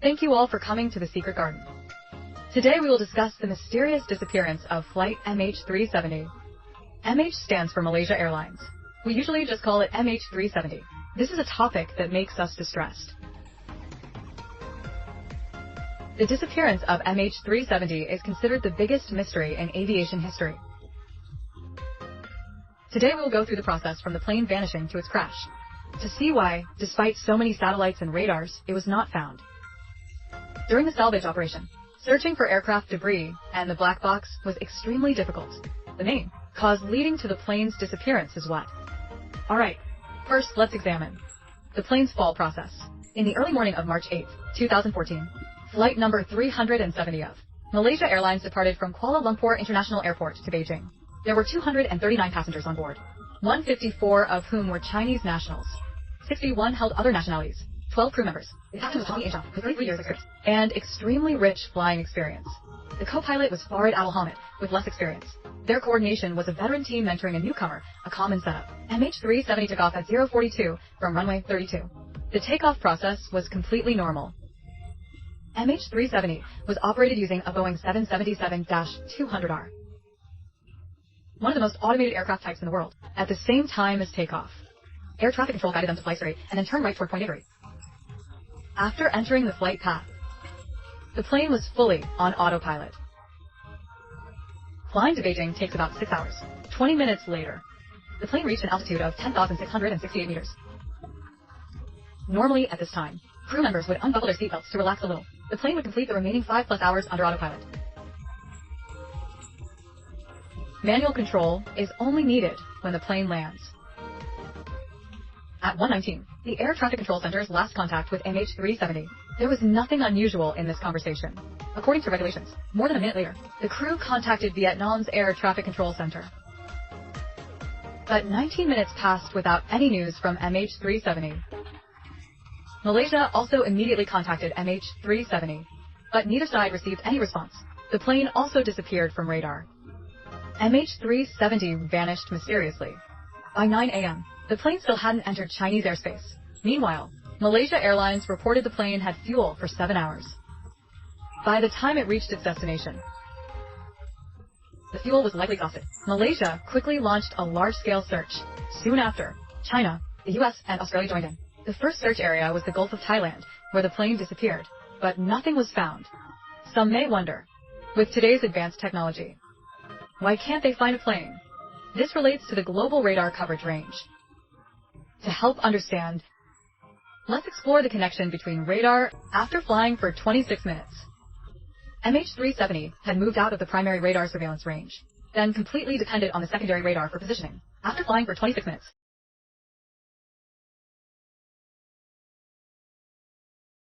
Thank you all for coming to the Secret Garden. Today we will discuss the mysterious disappearance of Flight MH370. MH stands for Malaysia Airlines. We usually just call it MH370. This is a topic that makes us distressed. The disappearance of MH370 is considered the biggest mystery in aviation history. Today we will go through the process from the plane vanishing to its crash, to see why, despite so many satellites and radars, it was not found. During the salvage operation, searching for aircraft debris and the black box was extremely difficult. The main cause leading to the plane's disappearance is what? Alright, first let's examine the plane's fall process. In the early morning of March 8, 2014, flight number 370 of Malaysia Airlines departed from Kuala Lumpur International Airport to Beijing. There were 239 passengers on board, 154 of whom were Chinese nationals. 61 held other nationalities, 12 crew members. The captain was Tommy Asia, with 33 years experience, and extremely rich flying experience. The co-pilot was Farid Al-Hamid, with less experience. Their coordination was a veteran team mentoring a newcomer, a common setup. MH370 took off at 042 from runway 32. The takeoff process was completely normal. MH370 was operated using a Boeing 777-200R, one of the most automated aircraft types in the world, at the same time as takeoff. Air traffic control guided them to fly straight and then turn right toward point Avery. After entering the flight path, the plane was fully on autopilot. Flying to Beijing takes about 6 hours. 20 minutes later, the plane reached an altitude of 10,668 meters. Normally, at this time, crew members would unbuckle their seatbelts to relax a little. The plane would complete the remaining 5+ hours under autopilot. Manual control is only needed when the plane lands. At 1:19, the Air Traffic Control Center's last contact with MH370. There was nothing unusual in this conversation. According to regulations, more than a minute later, the crew contacted Vietnam's Air Traffic Control Center. But 19 minutes passed without any news from MH370. Malaysia also immediately contacted MH370, but neither side received any response. The plane also disappeared from radar. MH370 vanished mysteriously. By 9 a.m., the plane still hadn't entered Chinese airspace. Meanwhile, Malaysia Airlines reported the plane had fuel for 7 hours. By the time it reached its destination, the fuel was likely exhausted. Malaysia quickly launched a large-scale search. Soon after, China, the US, and Australia joined in. The first search area was the Gulf of Thailand, where the plane disappeared, but nothing was found. Some may wonder, with today's advanced technology, why can't they find a plane? This relates to the global radar coverage range. To help understand, let's explore the connection between radar. After flying for 26 minutes, MH370 had moved out of the primary radar surveillance range, then completely depended on the secondary radar for positioning. After flying for 26 minutes,